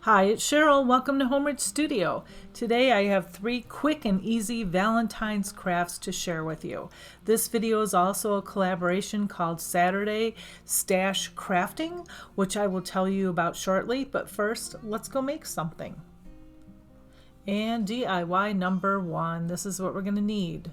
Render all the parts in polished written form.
Hi, it's Cheryl. Welcome to Home Studio. Today I have 3 quick and easy Valentine's crafts to share with you. This video is also a collaboration called Saturday Stash Crafting, which I will tell you about shortly, but first let's go make something. And DIY number 1, this is what we're going to need.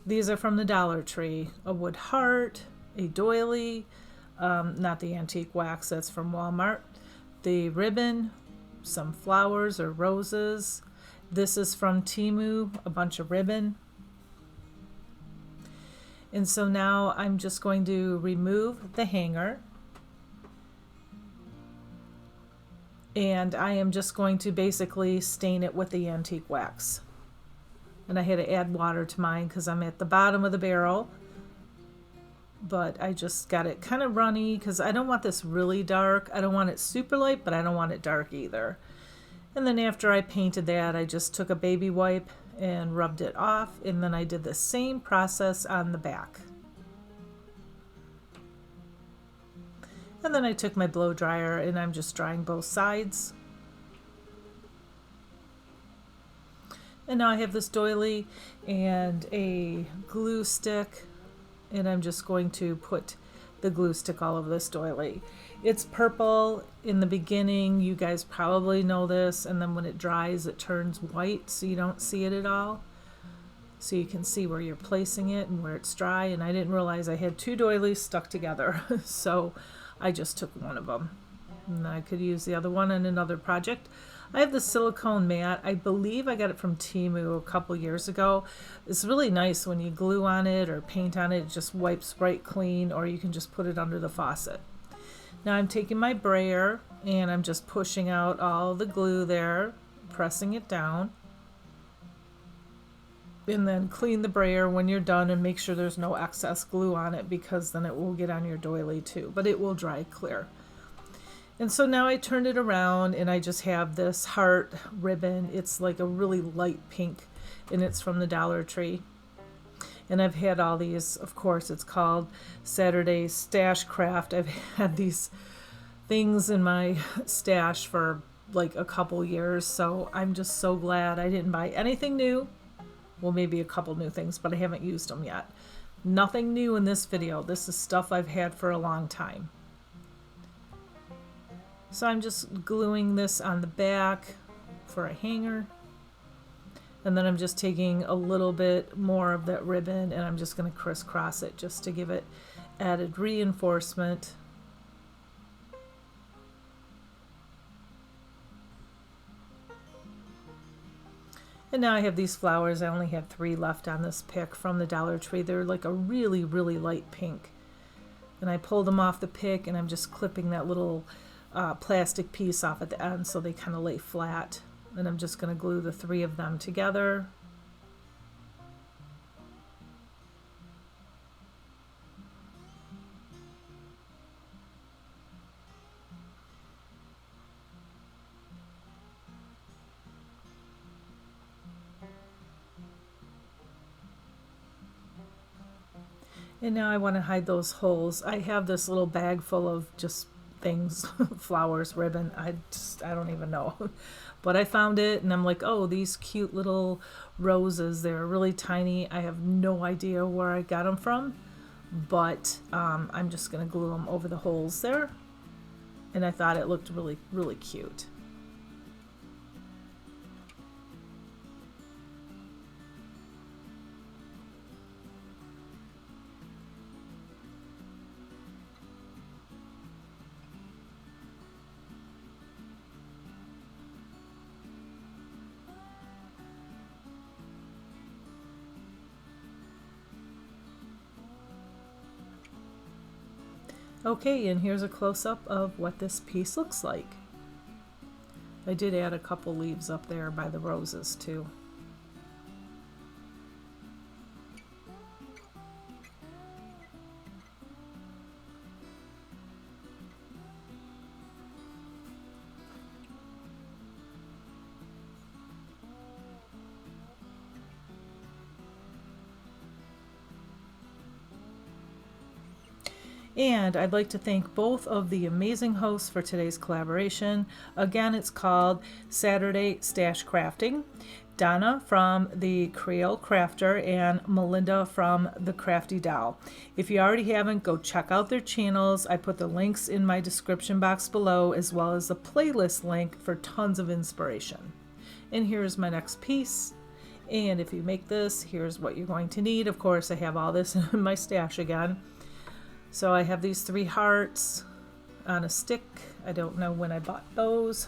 These are from the Dollar Tree: a wood heart, a doily, not the antique wax, that's from Walmart, the ribbon, some flowers or roses. This is from Temu, a bunch of ribbon. And so now I'm just going to remove the hanger. And I am just going to basically stain it with the antique wax. And I had to add water to mine because I'm at the bottom of the barrel. But I just got it kind of runny because I don't want this really dark. I don't want it super light, but I don't want it dark either. And then after I painted that, I just took a baby wipe and rubbed it off, and then I did the same process on the back. And then I took my blow dryer and I'm just drying both sides. And now I have this doily and a glue stick, and I'm just going to put the glue stick all over this doily. It's purple in the beginning, you guys probably know this, and then when it dries it turns white so you don't see it at all. So you can see where you're placing it and where it's dry, and I didn't realize I had 2 doilies stuck together so I just took one of them. And I could use the other one in another project. I have the silicone mat. I believe I got it from Temu a couple years ago. It's really nice when you glue on it or paint on it. It just wipes right clean, or you can just put it under the faucet. Now I'm taking my brayer and I'm just pushing out all the glue there, pressing it down. And then clean the brayer when you're done and make sure there's no excess glue on it, because then it will get on your doily too, but it will dry clear. And so now I turned it around and I just have this heart ribbon. It's like a really light pink, and it's from the Dollar Tree. And I've had all these, of course, it's called Saturday Stash Craft. I've had these things in my stash for like a couple years, so I'm just so glad I didn't buy anything new. Well, maybe a couple new things, but I haven't used them yet. Nothing new in this video. This is stuff I've had for a long time. So I'm just gluing this on the back for a hanger. And then I'm just taking a little bit more of that ribbon and I'm just going to crisscross it just to give it added reinforcement. And now I have these flowers. I only have 3 left on this pick from the Dollar Tree. They're like a really, really light pink. And I pulled them off the pick and I'm just clipping that little plastic piece off at the end so they kind of lay flat. And I'm just going to glue the 3 of them together. And now I want to hide those holes. I have this little bag full of just things, flowers, ribbon, I don't even know. But I found it and I'm like, oh, these cute little roses, they're really tiny. I have no idea where I got them from, but I'm just going to glue them over the holes there. And I thought it looked really, really cute. Okay, and here's a close-up of what this piece looks like. I did add a couple leaves up there by the roses too. And I'd like to thank both of the amazing hosts for today's collaboration. Again, it's called Saturday Stash Crafting. Donna from the Creole Crafter and Melinda from the Crafty Doll. If you already haven't, go check out their channels. I put the links in my description box below, as well as the playlist link for tons of inspiration. And here's my next piece. And if you make this, here's what you're going to need. Of course, I have all this in my stash again. So I have these 3 hearts on a stick. I don't know when I bought those,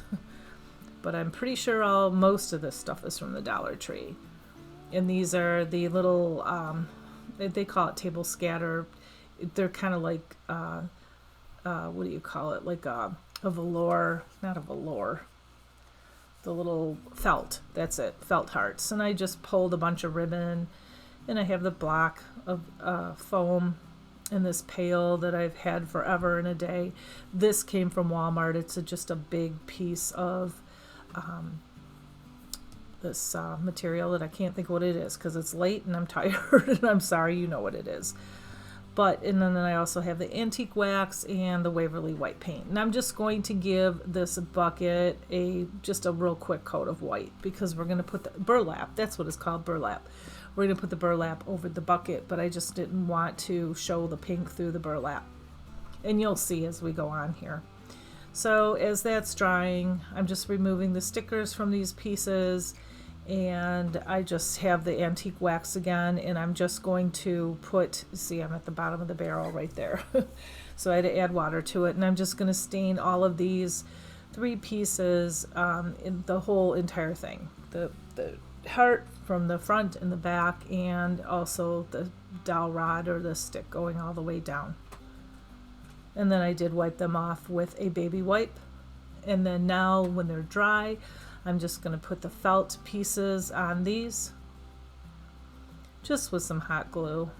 but I'm pretty sure most of this stuff is from the Dollar Tree. And these are the little, they call it table scatter. They're kind of like, what do you call it? Like a velour, not a velour. The little felt, that's it, felt hearts. And I just pulled a bunch of ribbon, and I have the block of foam in this pail that I've had forever and a day. This came from Walmart. It's just a big piece of this material that I can't think what it is because it's late and I'm tired and I'm sorry, you know what it is. And then I also have the antique wax and the Waverly white paint. And I'm just going to give this bucket just a real quick coat of white because we're going to put the burlap. That's what it's called, burlap. We're going to put the burlap over the bucket, but I just didn't want to show the pink through the burlap. And you'll see as we go on here. So as that's drying, I'm just removing the stickers from these pieces, and I just have the antique wax again, and I'm just going to see, I'm at the bottom of the barrel right there. So I had to add water to it, and I'm just going to stain all of these 3 pieces in the whole entire thing. The heart from the front and the back, and also the dowel rod or the stick going all the way down. And then I did wipe them off with a baby wipe. And then now when they're dry, I'm just going to put the felt pieces on these just with some hot glue.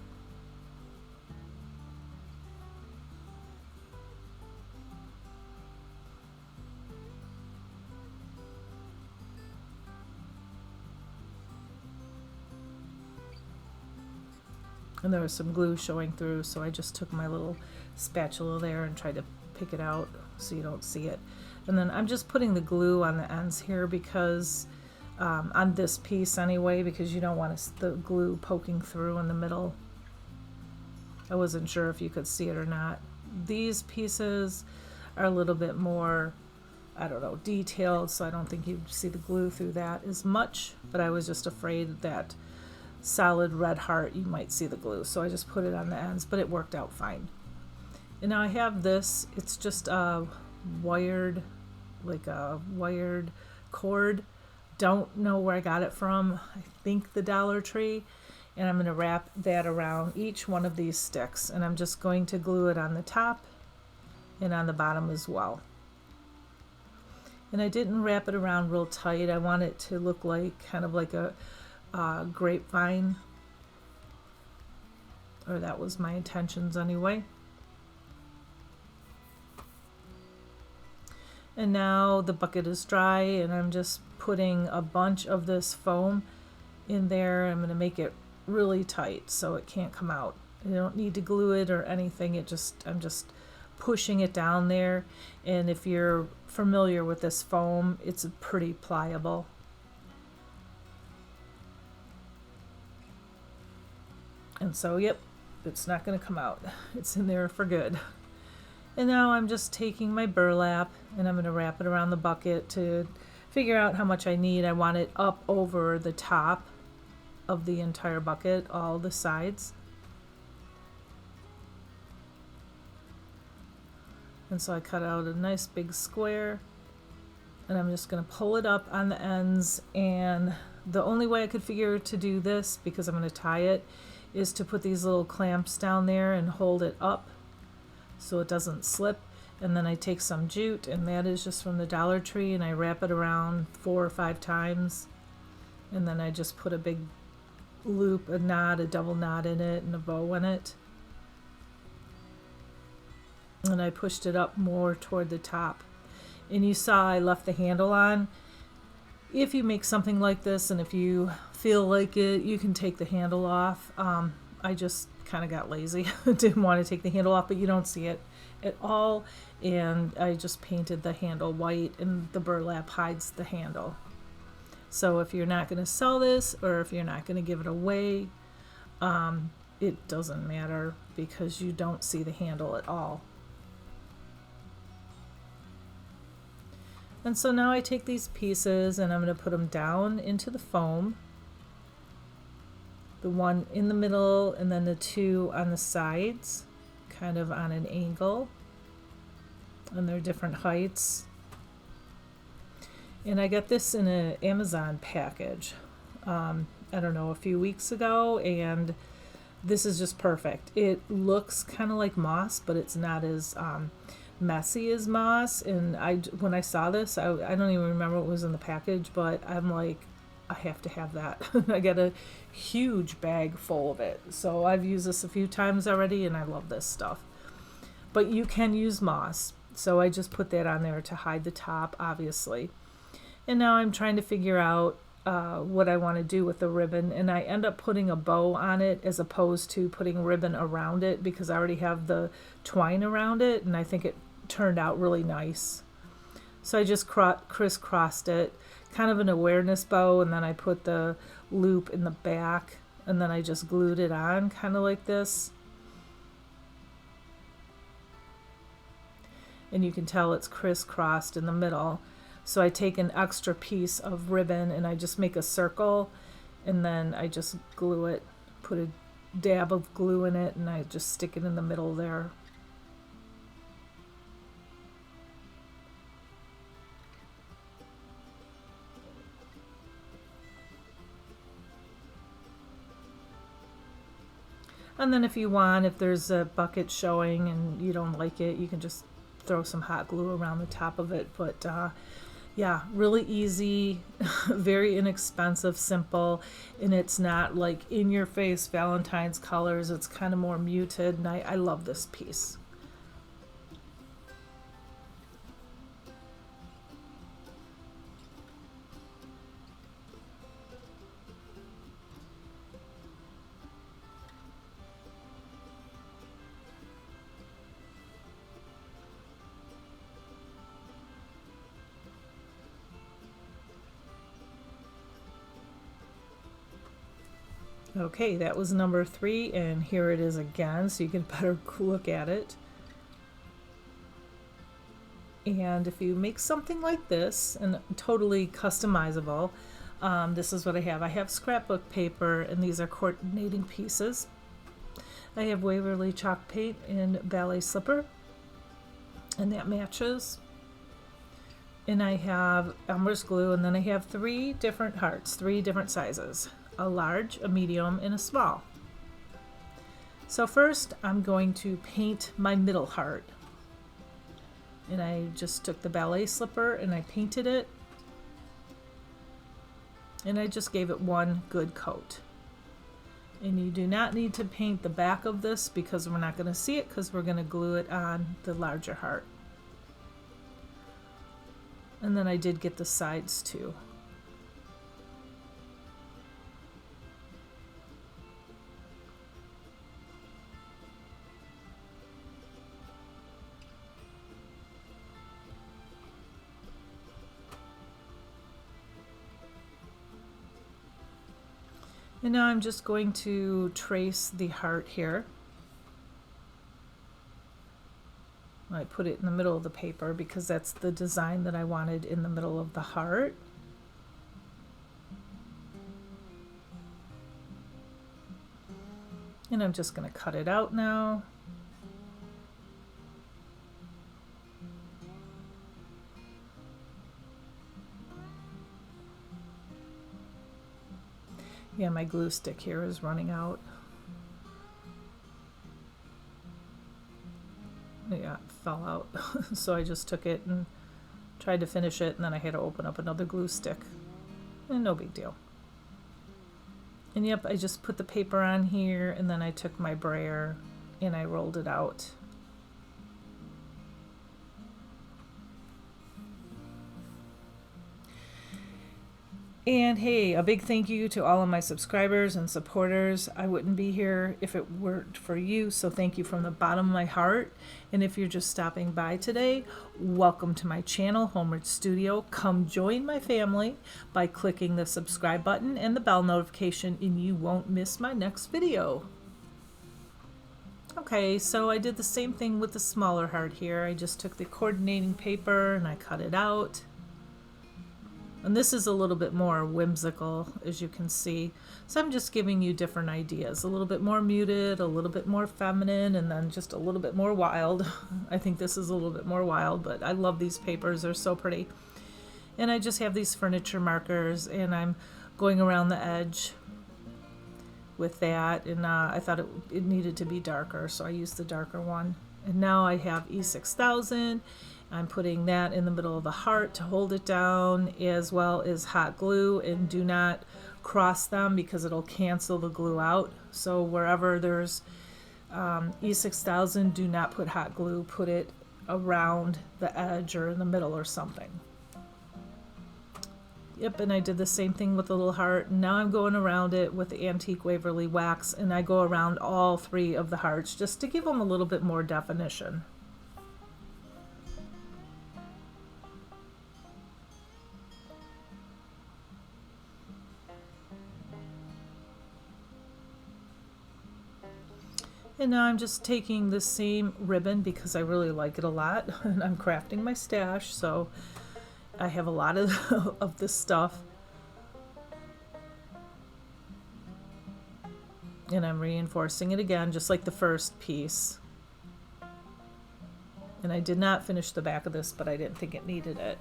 And there was some glue showing through, so I just took my little spatula there and tried to pick it out so you don't see it. And then I'm just putting the glue on the ends here because on this piece anyway, because you don't want the glue poking through in the middle. I wasn't sure if you could see it or not. These pieces are a little bit more, I don't know, detailed, so I don't think you'd see the glue through that as much, but I was just afraid that solid red heart you might see the glue, so I just put it on the ends, but it worked out fine. And now I have this, it's just a wired cord. Don't know where I got it from. I think the Dollar Tree. And I'm going to wrap that around each one of these sticks, and I'm just going to glue it on the top and on the bottom as well. And I didn't wrap it around real tight. I want it to look like kind of like a grapevine, or that was my intentions anyway. And now the bucket is dry, and I'm just putting a bunch of this foam in there. I'm going to make it really tight so it can't come out. You don't need to glue it or anything. I'm just pushing it down there. And if you're familiar with this foam, it's pretty pliable. And so, yep, it's not going to come out. It's in there for good. And now I'm just taking my burlap and I'm going to wrap it around the bucket to figure out how much I need. I want it up over the top of the entire bucket, all the sides. And so I cut out a nice big square, and I'm just going to pull it up on the ends. And the only way I could figure to do this, because I'm going to tie it, is to put these little clamps down there and hold it up so it doesn't slip. And then I take some jute, and that is just from the Dollar Tree, and I wrap it around 4 or 5 times, and then I just put a big loop, a knot, a double knot in it, and a bow in it. And I pushed it up more toward the top. And you saw I left the handle on. If you make something like this, and if you feel like it, you can take the handle off. I just kind of got lazy. Didn't want to take the handle off, but you don't see it at all. And I just painted the handle white, and the burlap hides the handle. So if you're not going to sell this, or if you're not going to give it away, it doesn't matter because you don't see the handle at all. And so now I take these pieces and I'm going to put them down into the foam. The one in the middle and then the two on the sides, kind of on an angle. And they're different heights. And I got this in an Amazon package, I don't know, a few weeks ago, and this is just perfect. It looks kind of like moss, but it's not as messy as moss. And when I saw this, I don't even remember what was in the package, but I'm like, I have to have that. I got a huge bag full of it. So I've used this a few times already, and I love this stuff. But you can use moss. So I just put that on there to hide the top, obviously. And now I'm trying to figure out what I want to do with the ribbon, and I end up putting a bow on it as opposed to putting ribbon around it because I already have the twine around it, and I think it turned out really nice. So I just crisscrossed it, kind of an awareness bow, and then I put the loop in the back, and then I just glued it on kind of like this. And you can tell it's crisscrossed in the middle. So I take an extra piece of ribbon and I just make a circle, and then I just glue it, put a dab of glue in it, and I just stick it in the middle there. And then if you want, if there's a bucket showing and you don't like it, you can just throw some hot glue around the top of it. But yeah, really easy, very inexpensive, simple, and it's not like in your face Valentine's colors. It's kind of more muted, and I love this piece. Okay, that was number 3, and here it is again, so you can better look at it. And if you make something like this, and totally customizable, this is what I have. I have scrapbook paper, and these are coordinating pieces. I have Waverly chalk paint and ballet slipper, and that matches. And I have Elmer's glue, and then I have 3 different hearts, 3 different sizes. A large, a medium, and a small. So first I'm going to paint my middle heart. And I just took the ballet slipper and I painted it. And I just gave it one good coat. And you do not need to paint the back of this because we're not going to see it because we're going to glue it on the larger heart. And then I did get the sides too. And now I'm just going to trace the heart here. I put it in the middle of the paper because that's the design that I wanted in the middle of the heart. And I'm just going to cut it out now. Yeah, my glue stick here is running out. Yeah, it fell out. So I just took it and tried to finish it, and then I had to open up another glue stick. And no big deal. And yep, I just put the paper on here, and then I took my brayer and I rolled it out. And hey, a big thank you to all of my subscribers and supporters. I wouldn't be here if it weren't for you, so thank you from the bottom of my heart. And if you're just stopping by today, welcome to my channel, Homeward Studio. Come join my family by clicking the subscribe button and the bell notification, and you won't miss my next video. Okay, so I did the same thing with the smaller heart here. I just took the coordinating paper and I cut it out. And this is a little bit more whimsical, as you can see. So I'm just giving you different ideas. A little bit more muted, a little bit more feminine, and then just a little bit more wild. I think this is a little bit more wild, but I love these papers. They're so pretty. And I just have these furniture markers, and I'm going around the edge with that. And I thought it needed to be darker, so I used the darker one. And now I have E6000. I'm putting that in the middle of the heart to hold it down, as well as hot glue, and do not cross them because it'll cancel the glue out. So wherever there's E6000, do not put hot glue, put it around the edge or in the middle or something. Yep, and I did the same thing with the little heart. Now I'm going around it with the Antique Waverly wax, and I go around all three of the hearts just to give them a little bit more definition. And now I'm just taking the same ribbon because I really like it a lot, and I'm crafting my stash, so I have a lot of this stuff. And I'm reinforcing it again, just like the first piece. And I did not finish the back of this, but I didn't think it needed it.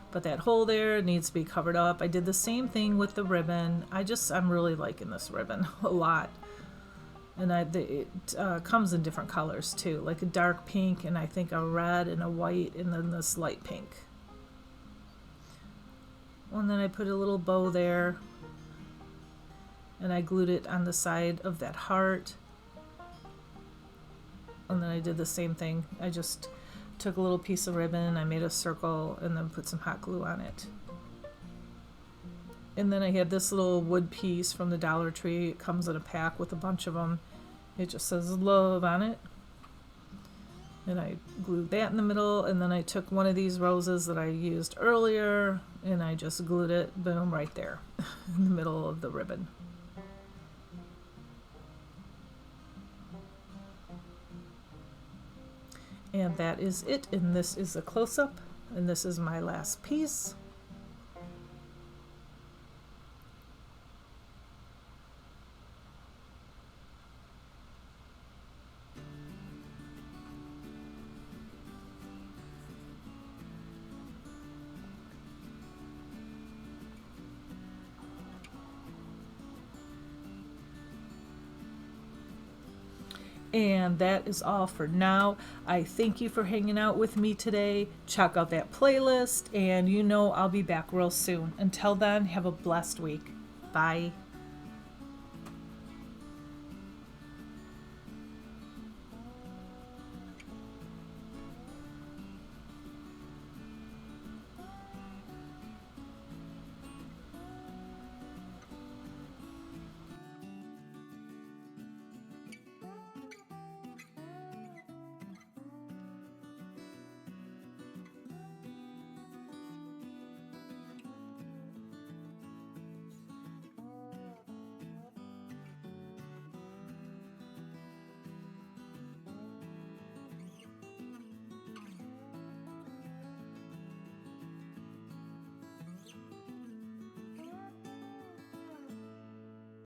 But that hole there needs to be covered up. I did the same thing with the ribbon. I'm really liking this ribbon a lot. And it comes in different colors too, like a dark pink, and I think a red and a white, and then this light pink. And then I put a little bow there, and I glued it on the side of that heart. And then I did the same thing. I just took a little piece of ribbon, I made a circle, and then put some hot glue on it. And then I had this little wood piece from the Dollar Tree. It comes in a pack with a bunch of them. It just says love on it. And I glued that in the middle, and then I took one of these roses that I used earlier, and I just glued it, boom, right there in the middle of the ribbon. And that is it, and this is a close-up, and this is my last piece. And that is all for now. I thank you for hanging out with me today. Check out that playlist, and I'll be back real soon. Until then, have a blessed week. Bye.